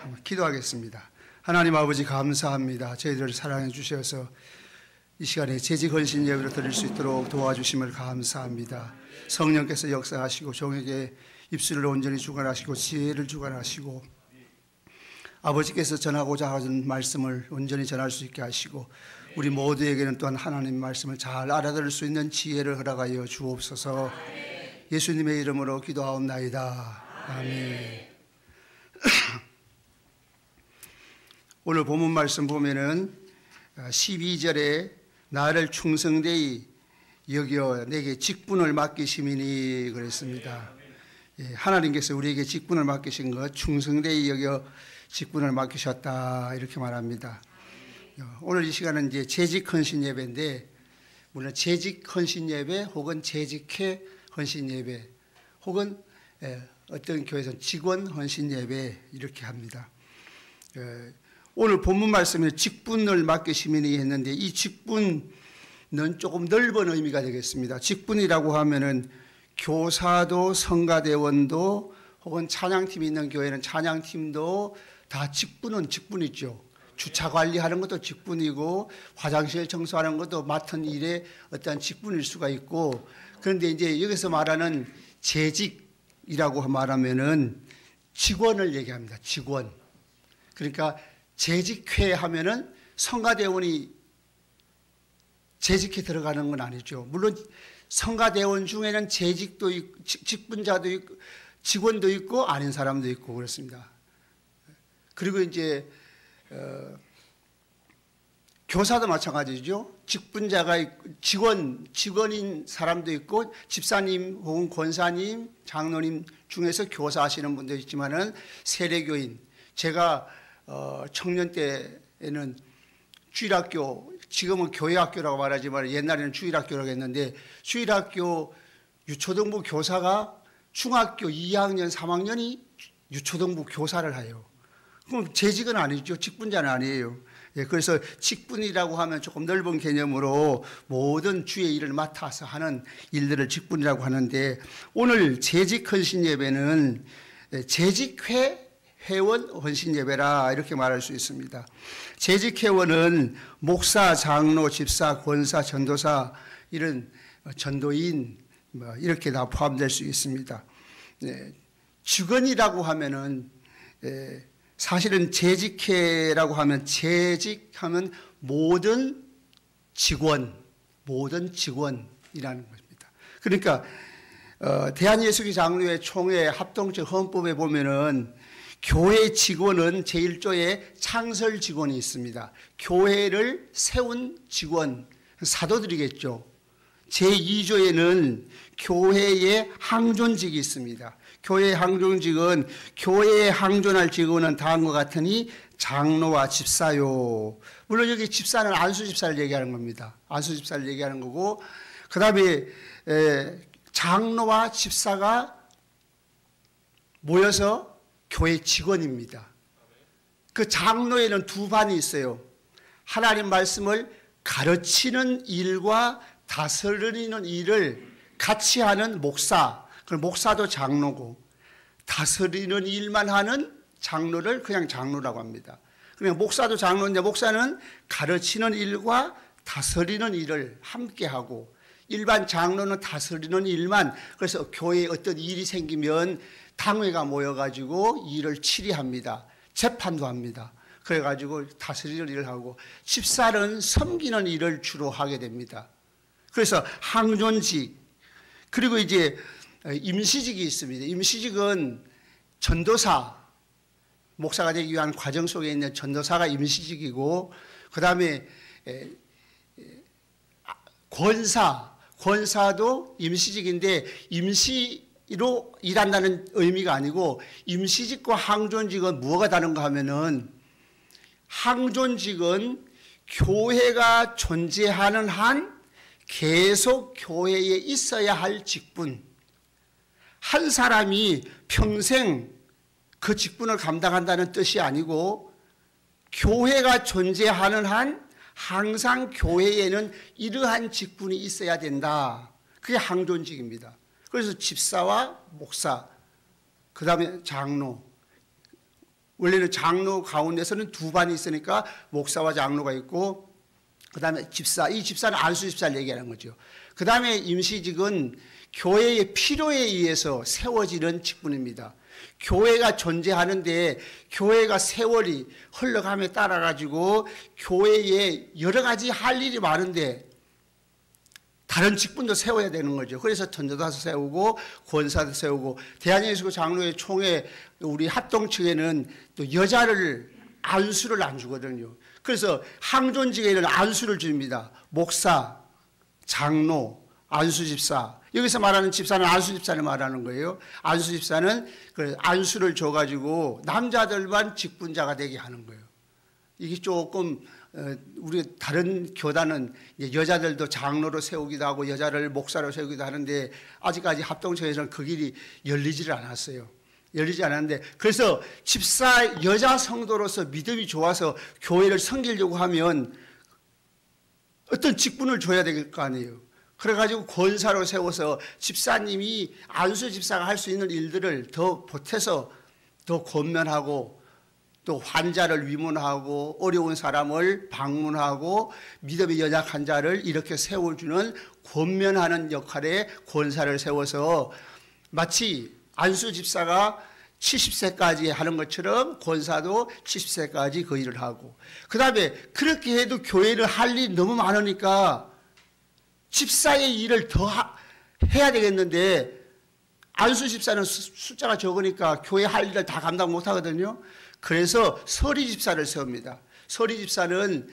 한번 기도하겠습니다. 하나님 아버지 감사합니다. 저희들을 사랑해 주셔서 이 시간에 재직 헌신 예배로 드릴 수 있도록 도와주심을 감사합니다. 성령께서 역사하시고 종에게 입술을 온전히 주관하시고 지혜를 주관하시고 아버지께서 전하고자 하는 말씀을 온전히 전할 수 있게 하시고 우리 모두에게는 또한 하나님 말씀을 잘 알아들을 수 있는 지혜를 허락하여 주옵소서. 예수님의 이름으로 기도하옵나이다. 아멘. 오늘 본문 말씀 보면은 12절에 나를 충성되이 여겨 내게 직분을 맡기심이니 그랬습니다. 하나님께서 우리에게 직분을 맡기신 것, 충성되이 여겨 직분을 맡기셨다 이렇게 말합니다. 오늘 이 시간은 이제 재직 헌신 예배인데, 물론 재직 헌신 예배 혹은 재직회 헌신 예배 혹은 어떤 교회에서는 직원 헌신 예배 이렇게 합니다. 오늘 본문 말씀에 직분을 맡기심이니 했는데 이 직분은 조금 넓은 의미가 되겠습니다. 직분이라고 하면은 교사도 성가대원도 혹은 찬양팀이 있는 교회는 찬양팀도 다 직분은 직분이죠. 주차 관리하는 것도 직분이고 화장실 청소하는 것도 맡은 일에 어떠한 직분일 수가 있고, 그런데 이제 여기서 말하는 재직이라고 말하면은 직원을 얘기합니다. 직원. 그러니까 재직회 하면은 성가대원이 재직회 들어가는 건 아니죠. 물론 성가대원 중에는 재직도 있고 직분자도 있고 직원도 있고 아닌 사람도 있고 그렇습니다. 그리고 이제 교사도 마찬가지죠. 직분자가 있고 직원인 사람도 있고 집사님 혹은 권사님, 장로님 중에서 교사하시는 분도 있지만은 세례교인, 제가 청년 때에는 주일학교, 지금은 교회학교라고 말하지만 옛날에는 주일학교라고 했는데 주일학교 유초등부 교사가 중학교 2학년, 3학년이 유초등부 교사를 해요. 그럼 재직은 아니죠. 직분자는 아니에요. 그래서 직분이라고 하면 조금 넓은 개념으로 모든 주의 일을 맡아서 하는 일들을 직분이라고 하는데, 오늘 재직 헌신 예배는 재직회 회원 헌신 예배라 이렇게 말할 수 있습니다. 재직 회원은 목사, 장로, 집사, 권사, 전도사, 이런 전도인 이렇게 다 포함될 수 있습니다. 직원이라고 하면은 사실은 재직회라고 하면 재직하면 모든 직원이라는 것입니다. 그러니까 대한예수교 장로회 총회 합동적 헌법에 보면은 교회 직원은 제1조에 창설 직원이 있습니다. 교회를 세운 직원, 사도들이겠죠. 제2조에는 교회의 항존직이 있습니다. 교회의 항존직은 교회에 항존할 직원은 다음과 같으니 장로와 집사요. 물론 여기 집사는 안수 집사를 얘기하는 겁니다. 안수 집사를 얘기하는 거고, 그 다음에 장로와 집사가 모여서 교회 직원입니다. 그 장로에는 두 반이 있어요. 하나님 말씀을 가르치는 일과 다스리는 일을 같이 하는 목사, 그 목사도 장로고, 다스리는 일만 하는 장로를 그냥 장로라고 합니다. 그냥 목사도 장로인데 목사는 가르치는 일과 다스리는 일을 함께 하고, 일반 장로는 다스리는 일만, 그래서 교회에 어떤 일이 생기면 당회가 모여가지고 일을 치리합니다. 재판도 합니다. 그래가지고 다스리는 일을 하고, 집사는 섬기는 일을 주로 하게 됩니다. 그래서 항존직, 그리고 이제 임시직이 있습니다. 임시직은 전도사, 목사가 되기 위한 과정 속에 있는 전도사가 임시직이고, 그 다음에 권사도 임시직인데 임시로 일한다는 의미가 아니고, 임시직과 항존직은 무엇가 다른가 하면은, 항존직은 교회가 존재하는 한 계속 교회에 있어야 할 직분, 한 사람이 평생 그 직분을 감당한다는 뜻이 아니고, 교회가 존재하는 한 항상 교회에는 이러한 직분이 있어야 된다. 그게 항존직입니다. 그래서 집사와 목사, 그 다음에 장로, 원래는 장로 가운데서는 두 반이 있으니까 목사와 장로가 있고, 그 다음에 집사, 이 집사는 안수 집사를 얘기하는 거죠. 그 다음에 임시직은 교회의 필요에 의해서 세워지는 직분입니다. 교회가 존재하는데 교회가 세월이 흘러감에 따라 가지고 교회에 여러 가지 할 일이 많은데 다른 직분도 세워야 되는 거죠. 그래서 전도사도 세우고 권사도 세우고, 대한예수교 장로회 총회 우리 합동측에는 또 여자를 안수를 안 주거든요. 그래서 항존직에는 안수를 줍니다. 목사, 장로, 안수집사. 여기서 말하는 집사는 안수집사를 말하는 거예요. 안수집사는 그 안수를 줘가지고 남자들만 직분자가 되게 하는 거예요. 이게 조금 우리 다른 교단은 여자들도 장로로 세우기도 하고 여자를 목사로 세우기도 하는데 아직까지 합동체에서는 그 길이 열리지를 않았어요. 열리지 않았는데, 그래서 집사 여자 성도로서 믿음이 좋아서 교회를 섬기려고 하면 어떤 직분을 줘야 될 거 아니에요. 그래가지고 권사로 세워서 집사님이 안수 집사가 할 수 있는 일들을 더 보태서 더 권면하고, 또 환자를 위문하고 어려운 사람을 방문하고 믿음이 연약한 자를 이렇게 세워주는 권면하는 역할의 권사를 세워서 마치 안수 집사가 70세까지 하는 것처럼 권사도 70세까지 그 일을 하고, 그 다음에 그렇게 해도 교회를 할 일이 너무 많으니까 집사의 일을 더 해야 되겠는데, 안수 집사는 숫자가 적으니까 교회 할 일을 다 감당 못 하거든요. 그래서 서리 집사를 세웁니다. 서리 집사는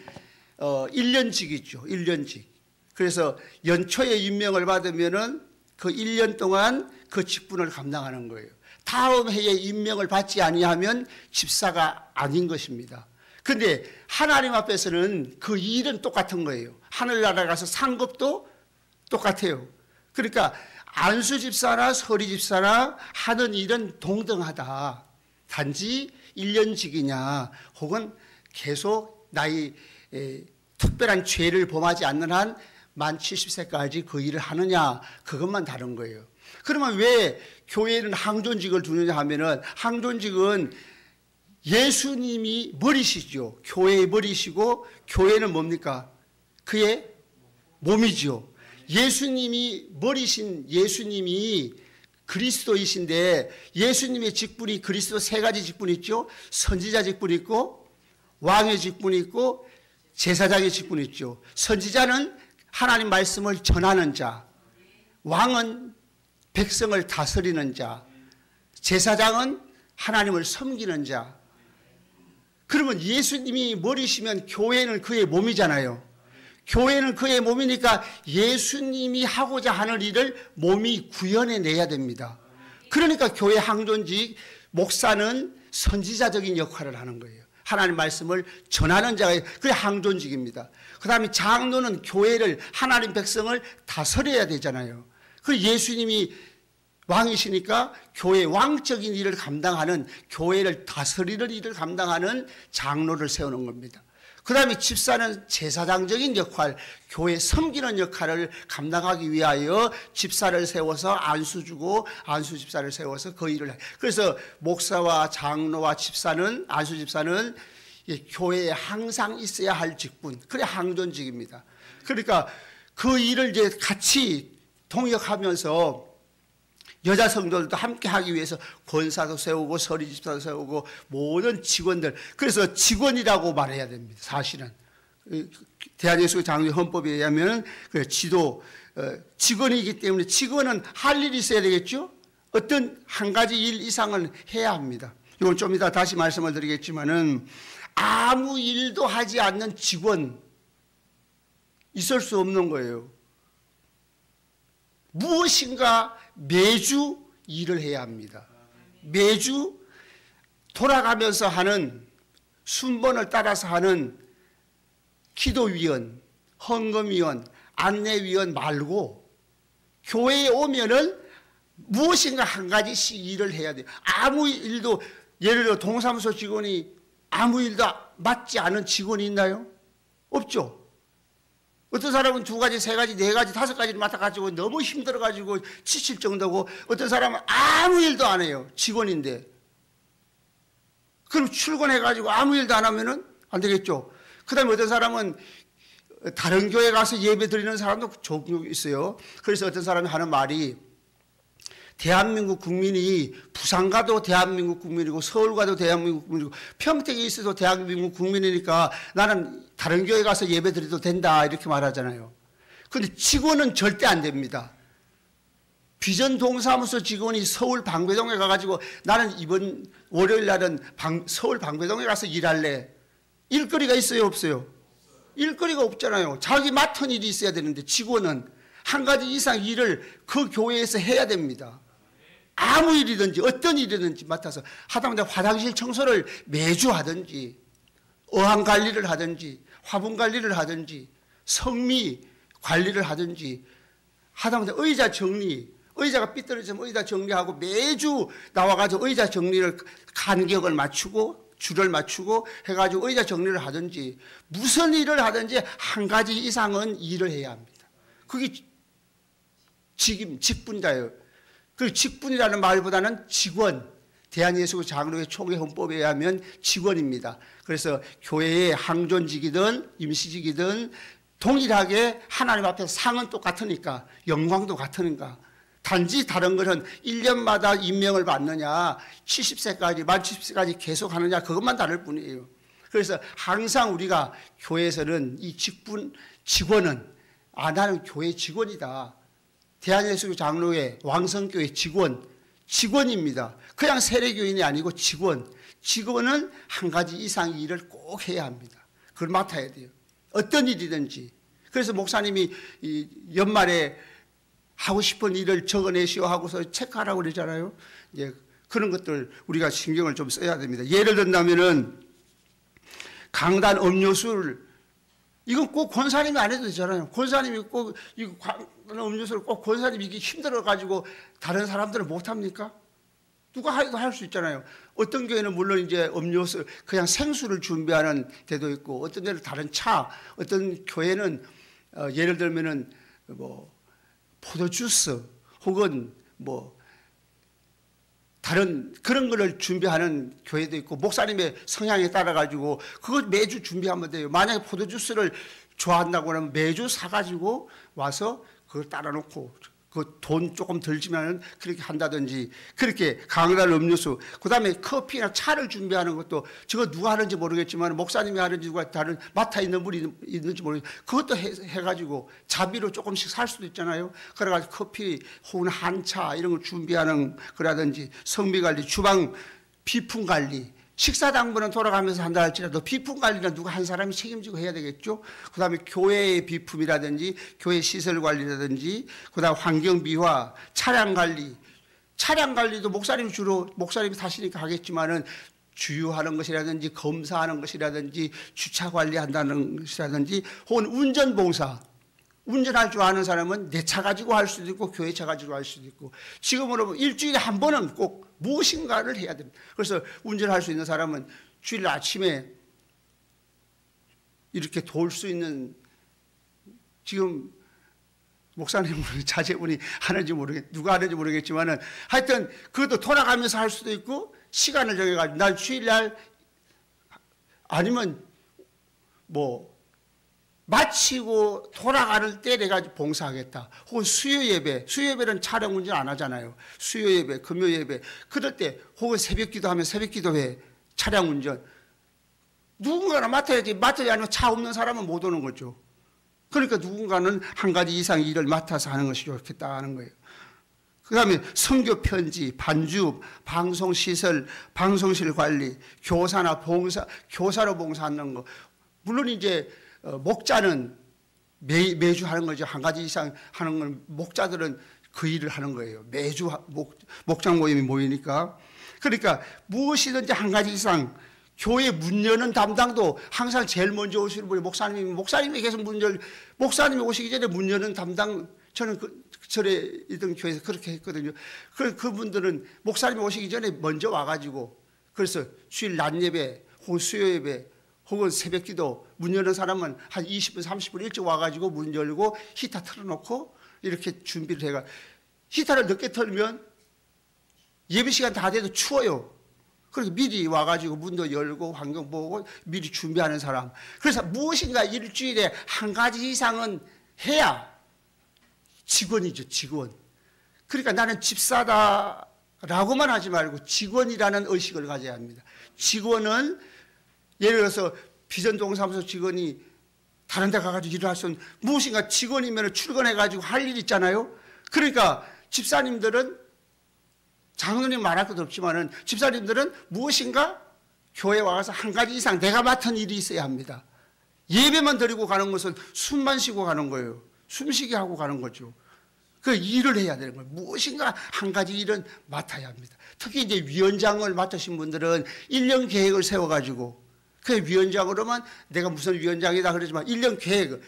1년직이죠. 1년직. 그래서 연초에 임명을 받으면은 그 1년 동안 그 직분을 감당하는 거예요. 다음 해에 임명을 받지 아니하면 집사가 아닌 것입니다. 그런데 하나님 앞에서는 그 일은 똑같은 거예요. 하늘나라 가서 상급도 똑같아요. 그러니까 안수 집사나 서리 집사나 하는 일은 동등하다. 단지 1년직이냐 혹은 계속 나이 특별한 죄를 범하지 않는 한 만 70세까지 그 일을 하느냐, 그것만 다른 거예요. 그러면 왜 교회는 항존직을 두느냐 하면은, 항존직은 예수님이 머리시죠. 교회의 머리시고 교회는 뭡니까? 그의 몸이죠. 예수님이 머리신 예수님이 그리스도이신데, 예수님의 직분이 그리스도 세 가지 직분이 있죠. 선지자 직분이 있고 왕의 직분이 있고 제사장의 직분이 있죠. 선지자는 하나님 말씀을 전하는 자, 왕은 백성을 다스리는 자, 제사장은 하나님을 섬기는 자. 그러면 예수님이 머리시면 교회는 그의 몸이잖아요. 교회는 그의 몸이니까 예수님이 하고자 하는 일을 몸이 구현해내야 됩니다. 그러니까 교회 항존직 목사는 선지자적인 역할을 하는 거예요. 하나님 말씀을 전하는 자가 그게 항존직입니다. 그 다음에 장로는 교회를, 하나님 백성을 다스려야 되잖아요. 그 예수님이 왕이시니까 교회 왕적인 일을 감당하는, 교회를 다스리는 일을 감당하는 장로를 세우는 겁니다. 그 다음에 집사는 제사장적인 역할, 교회 섬기는 역할을 감당하기 위하여 집사를 세워서 안수 주고 안수 집사를 세워서 그 일을 해요. 그래서 목사와 장로와 집사는, 안수 집사는 교회에 항상 있어야 할 직분, 그게 항존직입니다. 그러니까 그 일을 이제 같이 동역하면서 여자 성도들도 함께 하기 위해서 권사도 세우고 서리 집사도 세우고 모든 직원들, 그래서 직원이라고 말해야 됩니다. 사실은 대한예수교 장로회 헌법에 의하면 지도 직원이기 때문에 직원은 할 일이 있어야 되겠죠. 어떤 한 가지 일 이상은 해야 합니다. 이건 좀 이따 다시 말씀을 드리겠지만은 아무 일도 하지 않는 직원 있을 수 없는 거예요. 무엇인가 매주 일을 해야 합니다. 매주 돌아가면서 하는, 순번을 따라서 하는 기도위원, 헌금위원, 안내위원 말고 교회에 오면은 무엇인가 한 가지씩 일을 해야 돼요. 아무 일도, 예를 들어 동사무소 직원이 아무 일도 맡지 않은 직원이 있나요? 없죠. 어떤 사람은 2가지, 3가지, 4가지, 5가지를 맡아가지고 너무 힘들어가지고 지칠 정도고, 어떤 사람은 아무 일도 안 해요. 직원인데. 그럼 출근해가지고 아무 일도 안 하면은 안 되겠죠. 그 다음에 어떤 사람은 다른 교회 가서 예배 드리는 사람도 종종 있어요. 그래서 어떤 사람이 하는 말이 대한민국 국민이 부산 가도 대한민국 국민이고 서울 가도 대한민국 국민이고 평택에 있어도 대한민국 국민이니까 나는 다른 교회 가서 예배 드려도 된다 이렇게 말하잖아요. 그런데 직원은 절대 안 됩니다. 비전 동사무소 직원이 서울 방배동에 가가지고 나는 이번 월요일 날은 서울 방배동에 가서 일할래. 일거리가 있어요, 없어요? 일거리가 없잖아요. 자기 맡은 일이 있어야 되는데 직원은 한 가지 이상 일을 그 교회에서 해야 됩니다. 아무 일이든지 어떤 일이든지 맡아서 하다못해 화장실 청소를 매주 하든지 어항 관리를 하든지 화분 관리를 하든지 성미 관리를 하든지 하다못해 의자 정리, 의자가 삐뚤어지면 의자 정리하고 매주 나와가지고 의자 정리를 간격을 맞추고 줄을 맞추고 해가지고 의자 정리를 하든지 무슨 일을 하든지 한 가지 이상은 일을 해야 합니다. 그게 직분자예요. 그 직분이라는 말보다는 직원, 대한예수교 장로회 총회 헌법에 의하면 직원입니다. 그래서 교회의 항존직이든 임시직이든 동일하게 하나님 앞에 상은 똑같으니까 영광도 같으니까 단지 다른 것은 1년마다 임명을 받느냐 70세까지 만 70세까지 계속 하느냐 그것만 다를 뿐이에요. 그래서 항상 우리가 교회에서는 이 직원은 나는 교회 직원이다. 대한예수교 장로회 왕성교회 직원입니다. 그냥 세례교인이 아니고 직원은 한 가지 이상 일을 꼭 해야 합니다. 그걸 맡아야 돼요. 어떤 일이든지. 그래서 목사님이 이 연말에 하고 싶은 일을 적어내시오 하고서 체크하라고 그러잖아요. 이제 그런 것들 우리가 신경을 좀 써야 됩니다. 예를 든다면은 강단 음료수를 이건 꼭 권사님이 안 해도 되잖아요. 권사님이 꼭 이 음료수를 꼭 권사님이 이게 힘들어 가지고 다른 사람들은 못 합니까? 누가 해도 할 수 있잖아요. 어떤 교회는 물론 이제 음료수 그냥 생수를 준비하는 데도 있고 어떤 데는 다른 차, 어떤 교회는 예를 들면은 뭐 포도주스 혹은 뭐 다른 그런 거를 준비하는 교회도 있고 목사님의 성향에 따라 가지고 그거 매주 준비하면 돼요. 만약에 포도주스를 좋아한다고 하면 매주 사가지고 와서 그걸 따라 놓고 그 돈 조금 들지만 그렇게 한다든지 그렇게 강단 음료수 그다음에 커피나 차를 준비하는 것도 저거 누가 하는지 모르겠지만 목사님이 하는지 누가 다른 맡아 있는 분이 있는지 모르겠어요. 그것도 해가지고 자비로 조금씩 살 수도 있잖아요. 그래가지고 커피 혹은 한차 이런 걸 준비하는 거라든지 성미관리 주방 비품관리 식사당번은 돌아가면서 한다 할지라도 비품관리는 누가 한 사람이 책임지고 해야 되겠죠. 그 다음에 교회의 비품이라든지 교회 시설관리라든지 그 다음 환경미화 차량관리도 목사님이 타시니까 하겠지만은 주유하는 것이라든지 검사하는 것이라든지 주차 관리한다는 것이라든지 혹은 운전봉사 운전할 줄 아는 사람은 내 차 가지고 할 수도 있고 교회 차 가지고 할 수도 있고 지금으로 일주일에 한 번은 꼭 무엇인가를 해야 됩니다. 그래서 운전할 수 있는 사람은 주일 아침에 이렇게 도울 수 있는 지금 목사님 자제분이 하는지 누가 하는지 모르겠지만은 하여튼 그것도 돌아가면서 할 수도 있고 시간을 정해가지고 날 주일날 아니면 뭐 마치고 돌아가는 때 내가 봉사하겠다. 혹은 수요예배는 차량 운전 안 하잖아요. 수요예배, 금요예배. 그럴 때 혹은 새벽기도 하면 새벽기도회, 차량 운전. 누군가는 맡아야지. 맡아야 하면 차 없는 사람은 못 오는 거죠. 그러니까 누군가는 한 가지 이상 일을 맡아서 하는 것이 좋겠다 하는 거예요. 그 다음에 선교 편지, 반주, 방송시설, 방송실 관리, 교사로 봉사하는 거. 물론 이제 목자는 매주 하는 거죠. 한 가지 이상 하는 건 목자들은 그 일을 하는 거예요. 매주 목장 모임이 모이니까. 그러니까 무엇이든지 한 가지 이상 교회 문 여는 담당도 항상 제일 먼저 오시는 분이 목사님이 계속 목사님이 오시기 전에 문 여는 담당 저는 절에 있던 교회에서 그렇게 했거든요. 그분들은 목사님이 오시기 전에 먼저 와가지고 그래서 주일 낮 예배 혹은 수요 예배 혹은 새벽 기도 문 여는 사람은 한 20분, 30분 일찍 와가지고 문 열고 히터 틀어놓고 이렇게 준비를 해가 히터를 늦게 틀면 예배 시간 다 돼도 추워요. 그래서 미리 와가지고 문도 열고 환경 보고 미리 준비하는 사람. 그래서 무엇인가 일주일에 한 가지 이상은 해야 직원이죠, 직원. 그러니까 나는 집사다라고만 하지 말고 직원이라는 의식을 가져야 합니다. 직원은 예를 들어서 비전동사무소 직원이 다른 데 가가지고 일을 할 수 없는, 무엇인가 직원이면 출근해가지고 할 일 있잖아요. 그러니까 집사님들은, 장로님 말할 것도 없지만은 집사님들은 무엇인가 교회 와서 한 가지 이상 내가 맡은 일이 있어야 합니다. 예배만 드리고 가는 것은 숨만 쉬고 가는 거예요. 숨쉬게 하고 가는 거죠. 그 일을 해야 되는 거예요. 무엇인가 한 가지 일은 맡아야 합니다. 특히 이제 위원장을 맡으신 분들은 1년 계획을 세워가지고, 그 위원장으로만 내가 무슨 위원장이다 그러지만 1년 계획,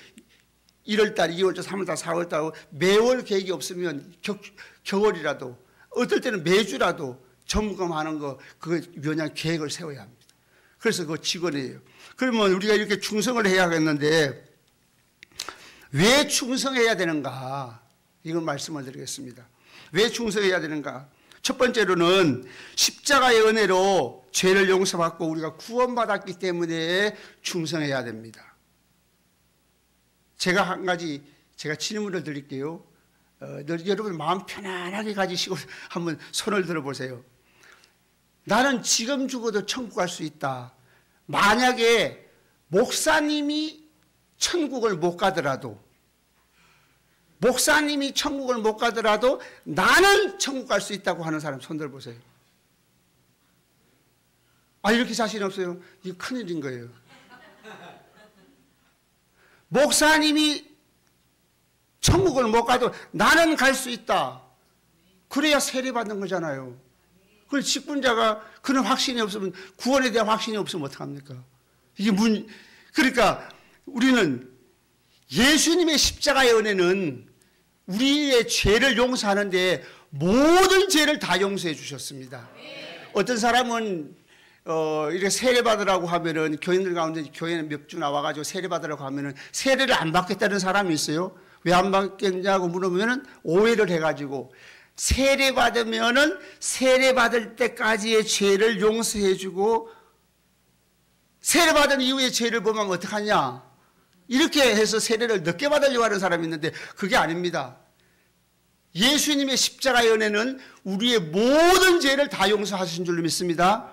1월달, 2월달, 3월달, 4월달 매월 계획이 없으면 겨울이라도 어떨 때는 매주라도 점검하는 거, 그 위원장 계획을 세워야 합니다. 그래서 그 직원이에요. 그러면 우리가 이렇게 충성을 해야겠는데 왜 충성해야 되는가? 이걸 말씀을 드리겠습니다. 왜 충성해야 되는가? 첫 번째로는 십자가의 은혜로 죄를 용서받고 우리가 구원받았기 때문에 충성해야 됩니다. 제가 한 가지 질문을 드릴게요. 여러분 마음 편안하게 가지시고 한번 손을 들어보세요. 나는 지금 죽어도 천국 갈 수 있다. 만약에 목사님이 천국을 못 가더라도, 목사님이 천국을 못 가더라도 나는 천국 갈 수 있다고 하는 사람 손 들어보세요. 아, 이렇게 자신 없어요? 이거 큰일인 거예요. 목사님이 천국을 못 가도 나는 갈 수 있다. 그래야 세례받는 거잖아요. 그 직분자가 그런 확신이 없으면, 구원에 대한 확신이 없으면 어떡합니까? 그러니까 우리는 예수님의 십자가의 은혜는 우리의 죄를 용서하는데 모든 죄를 다 용서해 주셨습니다. 어떤 사람은 이렇게 세례받으라고 하면은, 교인들 가운데 교회는 몇 주 나와가지고 세례받으라고 하면은 세례를 안 받겠다는 사람이 있어요. 왜 안 받겠냐고 물어보면은 오해를 해가지고, 세례받으면은 세례받을 때까지의 죄를 용서해주고 세례받은 이후에 죄를 범하면 어떡하냐, 이렇게 해서 세례를 늦게 받으려고 하는 사람이 있는데 그게 아닙니다. 예수님의 십자가의 은혜는 우리의 모든 죄를 다 용서하신 줄로 믿습니다.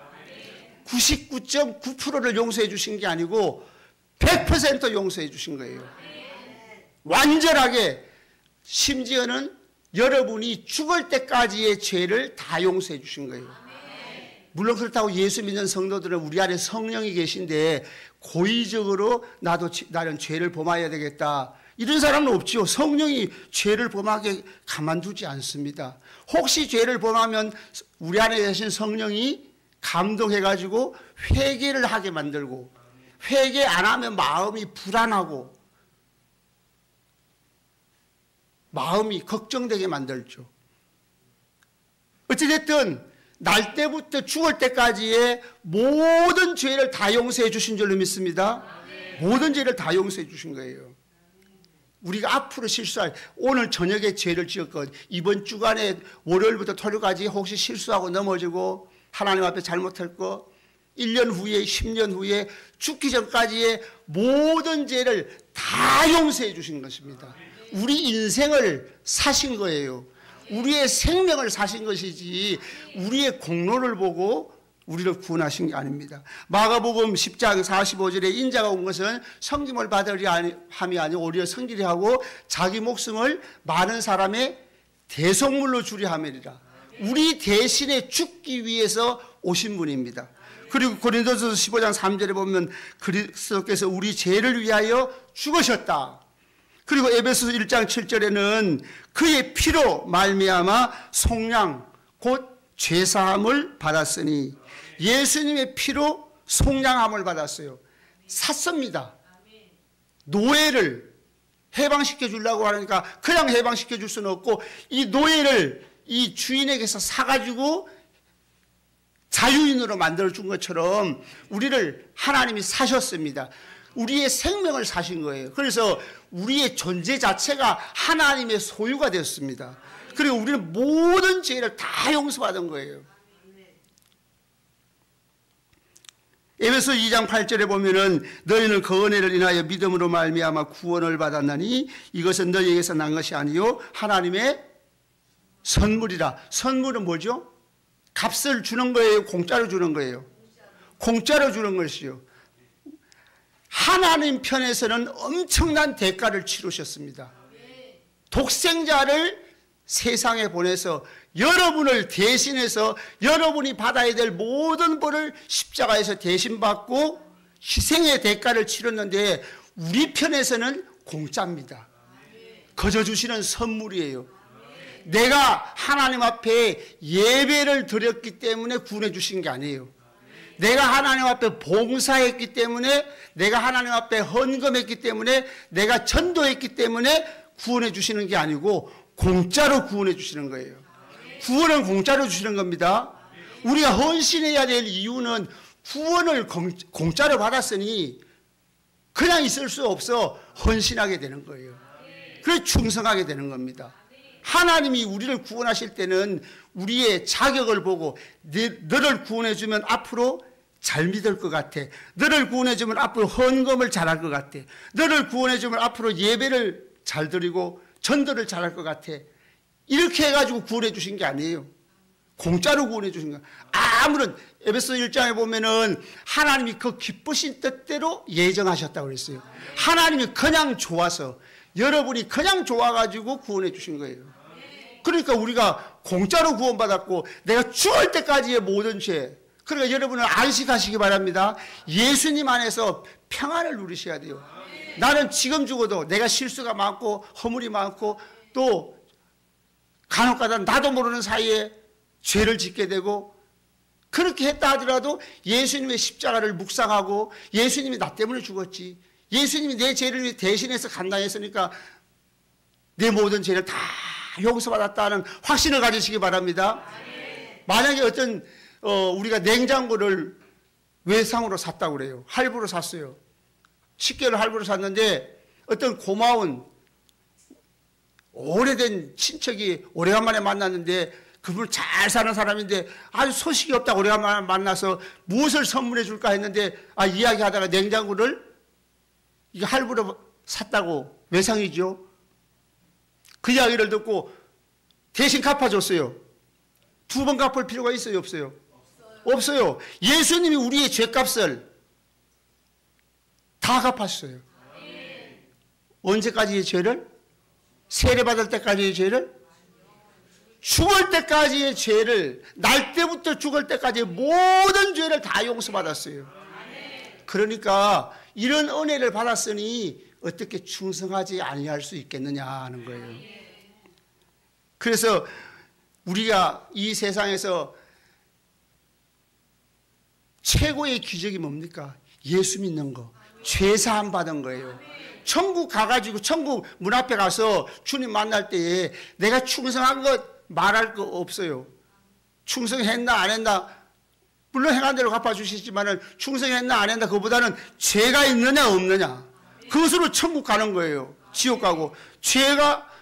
99.9%를 용서해 주신 게 아니고 100% 용서해 주신 거예요. 완전하게. 심지어는 여러분이 죽을 때까지의 죄를 다 용서해 주신 거예요. 물론 그렇다고 예수 믿는 성도들은 우리 안에 성령이 계신데 고의적으로 나는 죄를 범하여야 되겠다, 이런 사람은 없지요. 성령이 죄를 범하게 가만두지 않습니다. 혹시 죄를 범하면 우리 안에 계신 성령이 감동해가지고 회개를 하게 만들고, 회개 안 하면 마음이 불안하고 마음이 걱정되게 만들죠. 어찌됐든 날 때부터 죽을 때까지의 모든 죄를 다 용서해 주신 줄로 믿습니다. 모든 죄를 다 용서해 주신 거예요. 우리가 앞으로 실수할, 오늘 저녁에 죄를 지었건 이번 주간에 월요일부터 토요일까지 혹시 실수하고 넘어지고 하나님 앞에 잘못할 거, 1년 후에 10년 후에 죽기 전까지의 모든 죄를 다 용서해 주신 것입니다. 우리 인생을 사신 거예요. 우리의 생명을 사신 것이지 우리의 공로를 보고 우리를 구원하신 게 아닙니다. 마가복음 10장 45절에 인자가 온 것은 섬김을 받으려 함이 아니고 오히려 섬기려 하고 자기 목숨을 많은 사람의 대속물로 주려 함이리라. 우리 대신에 죽기 위해서 오신 분입니다. 그리고 고린도서 15장 3절에 보면 그리스도께서 우리 죄를 위하여 죽으셨다. 그리고 에베소서 1장 7절에는 그의 피로 말미암아 속량 곧 죄사함을 받았으니, 예수님의 피로 속량함을 받았어요. 샀습니다. 노예를 해방시켜 주려고 하니까 그냥 해방시켜 줄 수는 없고, 이 노예를 이 주인에게서 사가지고 자유인으로 만들어 준 것처럼 우리를 하나님이 사셨습니다. 우리의 생명을 사신 거예요. 그래서 우리의 존재 자체가 하나님의 소유가 되었습니다. 그리고 우리는 모든 죄를 다 용서받은 거예요. 에베소 2장 8절에 보면은 너희는 그 은혜를 인하여 믿음으로 말미암아 구원을 받았나니 이것은 너희에게서 난 것이 아니요 하나님의 선물이라. 선물은 뭐죠? 값을 주는 거예요? 공짜로 주는 거예요? 공짜로 주는 것이요. 하나님 편에서는 엄청난 대가를 치르셨습니다. 독생자를 세상에 보내서 여러분을 대신해서 여러분이 받아야 될 모든 벌을 십자가에서 대신 받고 희생의 대가를 치렀는데 우리 편에서는 공짜입니다. 거저 주시는 선물이에요. 내가 하나님 앞에 예배를 드렸기 때문에 구원해 주신 게 아니에요. 내가 하나님 앞에 봉사했기 때문에, 내가 하나님 앞에 헌금했기 때문에, 내가 전도했기 때문에 구원해 주시는 게 아니고 공짜로 구원해 주시는 거예요. 구원은 공짜로 주시는 겁니다. 우리가 헌신해야 될 이유는 구원을 공짜로 받았으니 그냥 있을 수 없어 헌신하게 되는 거예요. 그래서 충성하게 되는 겁니다. 하나님이 우리를 구원하실 때는 우리의 자격을 보고 너를 구원해주면 앞으로 잘 믿을 것 같아. 너를 구원해주면 앞으로 헌금을 잘할 것 같아. 너를 구원해주면 앞으로 예배를 잘 드리고 전도를 잘할 것 같아. 이렇게 해가지고 구원해 주신 게 아니에요. 공짜로 구원해 주신 거예요. 아무런 에베소 1장에 보면은 하나님이 그 기쁘신 뜻대로 예정하셨다고 그랬어요. 하나님이 그냥 좋아서, 여러분이 그냥 좋아가지고 구원해 주신 거예요. 그러니까 우리가 공짜로 구원받았고 내가 죽을 때까지의 모든 죄, 그러니까 여러분은 안식하시기 바랍니다. 예수님 안에서 평안을 누리셔야 돼요. 나는 지금 죽어도 내가 실수가 많고 허물이 많고 또 간혹가다 나도 모르는 사이에 죄를 짓게 되고, 그렇게 했다 하더라도 예수님의 십자가를 묵상하고 예수님이 나 때문에 죽었지, 예수님이 내 죄를 위해 대신해서 감당했으니까 내 모든 죄를 다 용서받았다는 확신을 가지시기 바랍니다. 만약에 어떤 우리가 냉장고를 외상으로 샀다고 그래요. 할부로 샀어요. 10개를 할부로 샀는데 어떤 고마운 오래된 친척이 오래간만에 만났는데, 그분을 잘 사는 사람인데 아주 소식이 없다고 오래간만에 만나서 무엇을 선물해 줄까 했는데, 이야기하다가 냉장고를 이게 할부로 샀다고, 외상이죠. 그 이야기를 듣고 대신 갚아줬어요. 2번 갚을 필요가 있어요, 없어요? 없어요. 예수님이 우리의 죄값을 다 갚았어요. 언제까지의 죄를? 세례받을 때까지의 죄를? 죽을 때까지의 죄를, 날 때부터 죽을 때까지의 모든 죄를 다 용서받았어요. 그러니까 이런 은혜를 받았으니 어떻게 충성하지 아니할 수 있겠느냐 하는 거예요. 그래서 우리가 이 세상에서 최고의 기적이 뭡니까? 예수 믿는 거, 죄사함 받은 거예요. 천국 가가지고 천국 문 앞에 가서 주님 만날 때에 내가 충성한 것 말할 거 없어요. 충성했나 안 했나, 물론 행한 대로 갚아주시지만 충성했나 안 했나, 그보다는 죄가 있느냐 없느냐, 그것으로 천국 가는 거예요. 지옥 가고.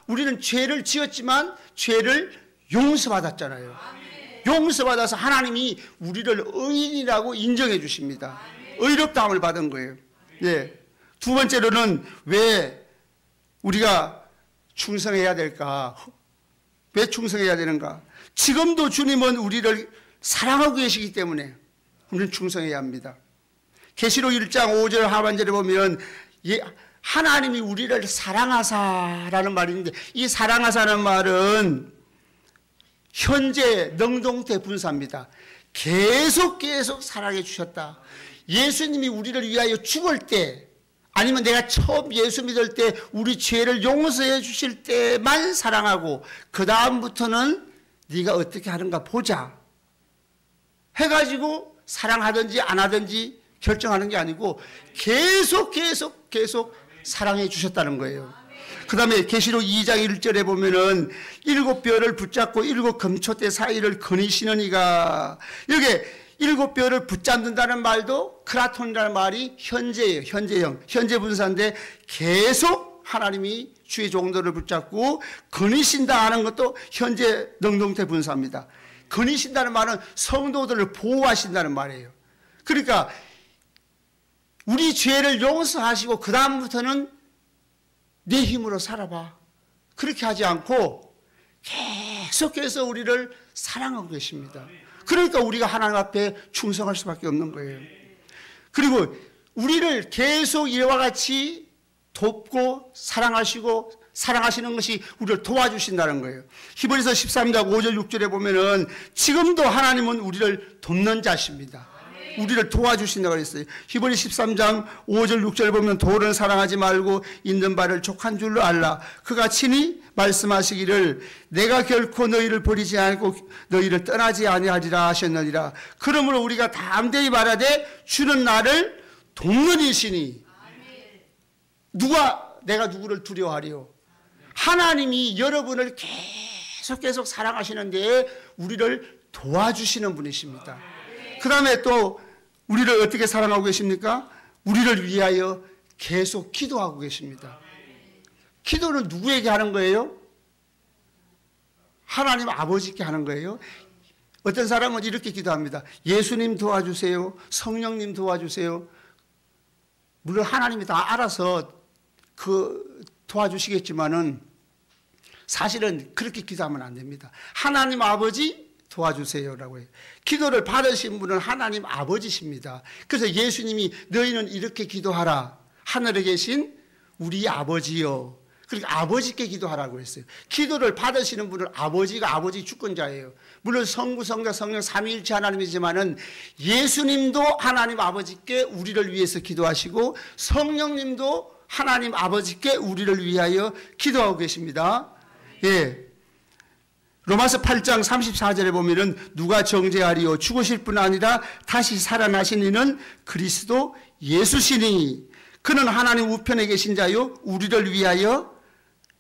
우리는 죄를 지었지만 죄를 용서받았잖아요. 용서받아서 하나님이 우리를 의인이라고 인정해 주십니다. 의롭다함을 받은 거예요. 예. 두 번째로는 왜 우리가 충성해야 될까? 왜 충성해야 되는가? 지금도 주님은 우리를 사랑하고 계시기 때문에 우리는 충성해야 합니다. 계시록 1장 5절 하반절에 보면 하나님이 우리를 사랑하사라는 말이 있는데, 이 사랑하사라는 말은 현재 능동태 분사입니다. 계속 사랑해 주셨다. 예수님이 우리를 위하여 죽을 때, 아니면 내가 처음 예수 믿을 때 우리 죄를 용서해 주실 때만 사랑하고 그 다음부터는 네가 어떻게 하는가 보자 해가지고 사랑하든지 안 하든지 결정하는 게 아니고 계속 사랑해 주셨다는 거예요. 그 다음에 계시록 2장 1절에 보면은 7뼈를 붙잡고 7 금초대 사이를 거니시는 이가, 여기 7뼈를 붙잡는다는 말도 크라톤이라는 말이 현재예요. 현재형, 현재 분사인데 계속 하나님이 주의 종들을 붙잡고 거니신다 하는 것도 현재 능동태 분사입니다. 거니신다는 말은 성도들을 보호하신다는 말이에요. 그러니까 우리 죄를 용서하시고 그 다음부터는 내 힘으로 살아봐. 그렇게 하지 않고 계속해서 우리를 사랑하고 계십니다. 그러니까 우리가 하나님 앞에 충성할 수밖에 없는 거예요. 그리고 우리를 계속 이와 같이 돕고 사랑하시는 것이 우리를 도와주신다는 거예요. 히브리서 13장 5절 6절에 보면은 지금도 하나님은 우리를 돕는 자십니다. 우리를 도와주신다고 했어요. 히브리 13장 5절 6절 보면 도를 사랑하지 말고 있는 바를 족한 줄로 알라. 그가 친히 말씀하시기를 내가 결코 너희를 버리지 않고 너희를 떠나지 아니하리라 하셨느니라. 그러므로 우리가 담대히 말하되 주는 나를 돕는 이시니 내가 누구를 두려워하리요. 하나님이 여러분을 계속 사랑하시는데 우리를 도와주시는 분이십니다. 그 다음에 또 우리를 어떻게 사랑하고 계십니까? 우리를 위하여 계속 기도하고 계십니다. 기도는 누구에게 하는 거예요? 하나님 아버지께 하는 거예요. 어떤 사람은 이렇게 기도합니다. 예수님 도와주세요. 성령님 도와주세요. 물론 하나님이 다 알아서 도와주시겠지만은 사실은 그렇게 기도하면 안 됩니다. 하나님 아버지 도와주세요라고 해요. 기도를 받으신 분은 하나님 아버지십니다. 그래서 예수님이 너희는 이렇게 기도하라. 하늘에 계신 우리 아버지요. 그러니까 아버지께 기도하라고 했어요. 기도를 받으시는 분은 아버지 주권자예요. 물론 성부, 성자, 성령 삼위일체 하나님이지만은 예수님도 하나님 아버지께 우리를 위해서 기도하시고 성령님도 하나님 아버지께 우리를 위하여 기도하고 계십니다. 예. 로마서 8장 34절에 보면은 누가 정죄하리요 죽으실 뿐 아니라 다시 살아나신 이는 그리스도 예수시니 그는 하나님 우편에 계신 자요 우리를 위하여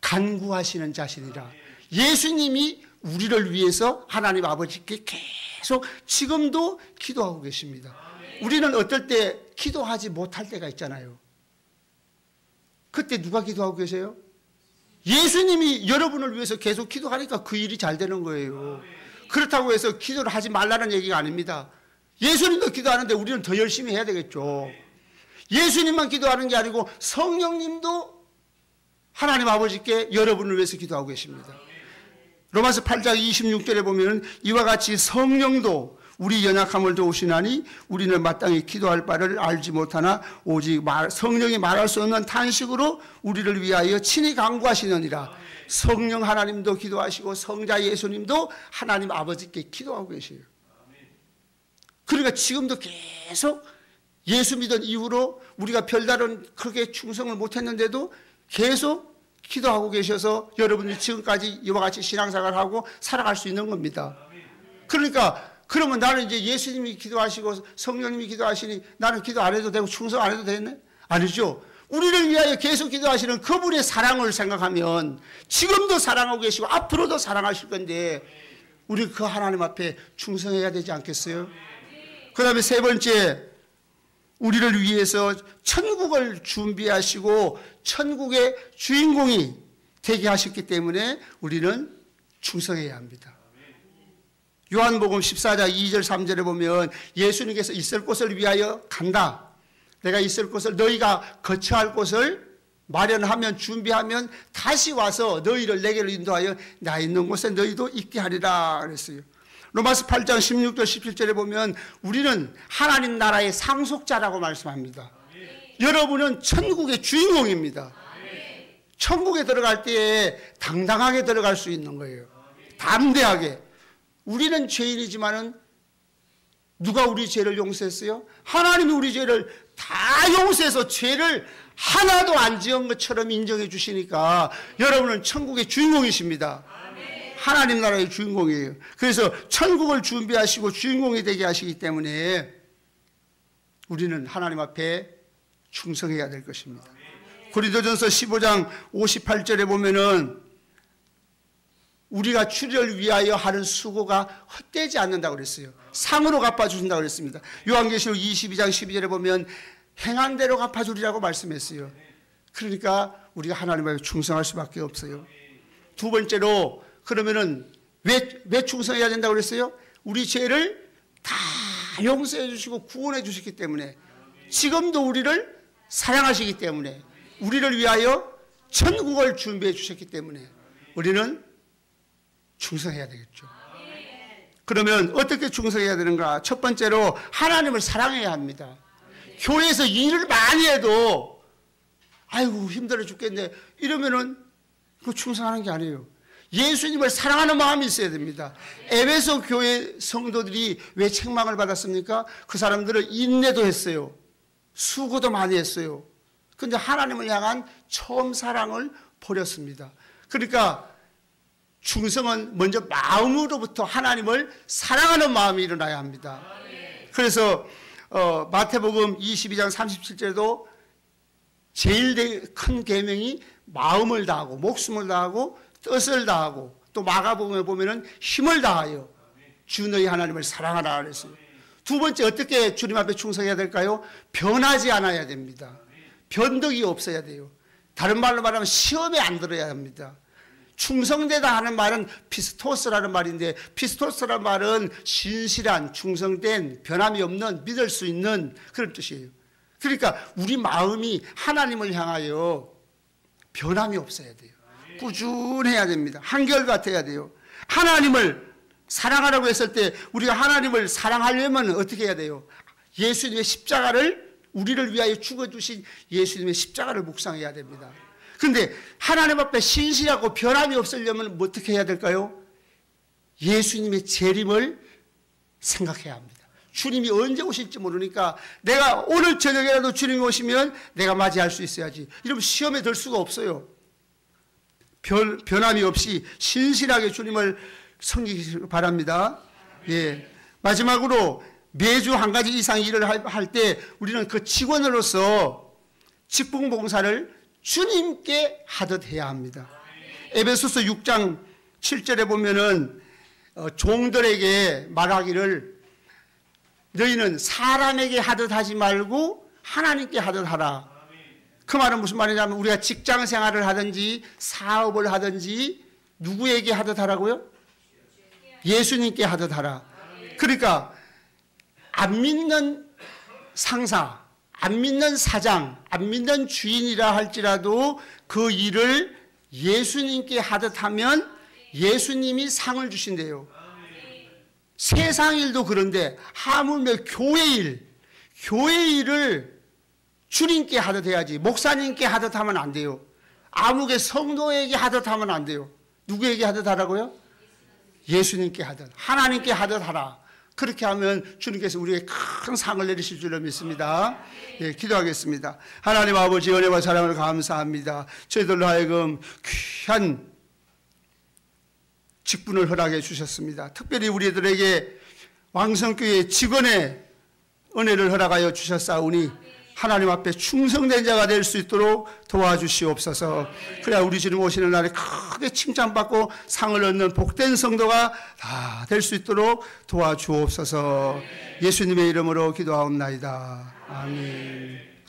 간구하시는 자시니라. 예수님이 우리를 위해서 하나님 아버지께 계속 지금도 기도하고 계십니다. 우리는 어떨 때 기도하지 못할 때가 있잖아요. 그때 누가 기도하고 계세요? 예수님이 여러분을 위해서 계속 기도하니까 그 일이 잘 되는 거예요. 그렇다고 해서 기도를 하지 말라는 얘기가 아닙니다. 예수님도 기도하는데 우리는 더 열심히 해야 되겠죠. 예수님만 기도하는 게 아니고 성령님도 하나님 아버지께 여러분을 위해서 기도하고 계십니다. 로마서 8장 26절에 보면 이와 같이 성령도 우리 연약함을 도우시나니 우리는 마땅히 기도할 바를 알지 못하나 오직 성령이 말할 수 없는 탄식으로 우리를 위하여 친히 간구하시느니라. 성령 하나님도 기도하시고 성자 예수님도 하나님 아버지께 기도하고 계세요. 그러니까 지금도 계속 예수 믿은 이후로 우리가 별다른 크게 충성을 못했는데도 계속 기도하고 계셔서 여러분이 지금까지 이와 같이 신앙생활을 하고 살아갈 수 있는 겁니다. 그러니까 그러면 나는 이제 예수님이 기도하시고 성령님이 기도하시니 나는 기도 안 해도 되고 충성 안 해도 되겠네? 아니죠. 우리를 위하여 계속 기도하시는 그분의 사랑을 생각하면 지금도 사랑하고 계시고 앞으로도 사랑하실 건데 우리 그 하나님 앞에 충성해야 되지 않겠어요? 그 다음에 세 번째, 우리를 위해서 천국을 준비하시고 천국의 주인공이 되게 하셨기 때문에 우리는 충성해야 합니다. 요한복음 14장 2절 3절에 보면 예수님께서 있을 곳을 위하여 간다. 내가 있을 곳을 너희가 거처할 곳을 마련하면 준비하면 다시 와서 너희를 내게로 인도하여 나 있는 곳에 너희도 있게 하리라 그랬어요. 로마서 8장 16절 17절에 보면 우리는 하나님 나라의 상속자라고 말씀합니다. 여러분은 천국의 주인공입니다. 천국에 들어갈 때에 당당하게 들어갈 수 있는 거예요. 담대하게. 우리는 죄인이지만은 누가 우리 죄를 용서했어요? 하나님이 우리 죄를 다 용서해서 죄를 하나도 안 지은 것처럼 인정해 주시니까 여러분은 천국의 주인공이십니다. 하나님 나라의 주인공이에요. 그래서 천국을 준비하시고 주인공이 되게 하시기 때문에 우리는 하나님 앞에 충성해야 될 것입니다. 고린도전서 15장 58절에 보면은 우리가 주를 위하여 하는 수고가 헛되지 않는다고 그랬어요. 상으로 갚아주신다고 그랬습니다. 요한계시록 22장 12절에 보면 행한 대로 갚아주리라고 말씀했어요. 그러니까 우리가 하나님 앞에 충성할 수밖에 없어요. 두 번째로 그러면은 왜 충성해야 된다고 그랬어요? 우리 죄를 다 용서해 주시고 구원해 주셨기 때문에 지금도 우리를 사랑하시기 때문에, 우리를 위하여 천국을 준비해 주셨기 때문에 우리는 충성해야 되겠죠. 그러면 어떻게 충성해야 되는가? 첫 번째로 하나님을 사랑해야 합니다. 교회에서 일을 많이 해도 아이고 힘들어 죽겠네 이러면은 그 충성하는 게 아니에요. 예수님을 사랑하는 마음이 있어야 됩니다. 에베소 교회 성도들이 왜 책망을 받았습니까? 그 사람들은 인내도 했어요. 수고도 많이 했어요. 그런데 하나님을 향한 처음 사랑을 버렸습니다. 그러니까 충성은 먼저 마음으로부터 하나님을 사랑하는 마음이 일어나야 합니다. 그래서 마태복음 22장 37절에도 제일 큰 계명이 마음을 다하고 목숨을 다하고 뜻을 다하고, 또 마가복음에 보면은 힘을 다하여 주 너희 하나님을 사랑하라 그랬어요. 두 번째, 어떻게 주님 앞에 충성해야 될까요? 변하지 않아야 됩니다. 변덕이 없어야 돼요. 다른 말로 말하면 시험에 안 들어야 합니다. 충성되다 하는 말은 피스토스라는 말인데, 피스토스라는 말은 신실한, 충성된, 변함이 없는, 믿을 수 있는 그런 뜻이에요. 그러니까 우리 마음이 하나님을 향하여 변함이 없어야 돼요. 꾸준해야 됩니다. 한결같아야 돼요. 하나님을 사랑하라고 했을 때 우리가 하나님을 사랑하려면 어떻게 해야 돼요? 예수님의 십자가를, 우리를 위하여 죽어주신 예수님의 십자가를 묵상해야 됩니다. 그런데 하나님 앞에 신실하고 변함이 없으려면 어떻게 해야 될까요? 예수님의 재림을 생각해야 합니다. 주님이 언제 오실지 모르니까 내가 오늘 저녁에라도 주님이 오시면 내가 맞이할 수 있어야지. 이러면 시험에 들 수가 없어요. 변함이 없이 신실하게 주님을 섬기시기 바랍니다. 예. 마지막으로 매주 한 가지 이상 일을 할 때 우리는 그 직원으로서 직분봉사를 주님께 하듯 해야 합니다. 에베소서 6장 7절에 보면은 종들에게 말하기를 너희는 사람에게 하듯 하지 말고 하나님께 하듯 하라. 그 말은 무슨 말이냐면 우리가 직장 생활을 하든지 사업을 하든지 누구에게 하듯 하라고요? 예수님께 하듯 하라. 그러니까 안 믿는 상사, 안 믿는 사장, 안 믿는 주인이라 할지라도 그 일을 예수님께 하듯 하면 예수님이 상을 주신대요. 세상 일도 그런데 하물며 교회 일을 주님께 하듯 해야지 목사님께 하듯 하면 안 돼요. 아무개 성도에게 하듯 하면 안 돼요. 누구에게 하듯 하라고요? 예수님께 하듯, 하나님께 하듯 하라. 그렇게 하면 주님께서 우리에게 큰 상을 내리실 줄로 믿습니다. 예, 기도하겠습니다. 하나님 아버지 은혜와 사랑을 감사합니다. 저희들로 하여금 귀한 직분을 허락해 주셨습니다. 특별히 우리들에게 왕성교회 직원의 은혜를 허락하여 주셨사오니 하나님 앞에 충성된 자가 될 수 있도록 도와주시옵소서. 그래야 우리 주님 오시는 날에 크게 칭찬받고 상을 얻는 복된 성도가 다 될 수 있도록 도와주옵소서. 예수님의 이름으로 기도하옵나이다. 아멘.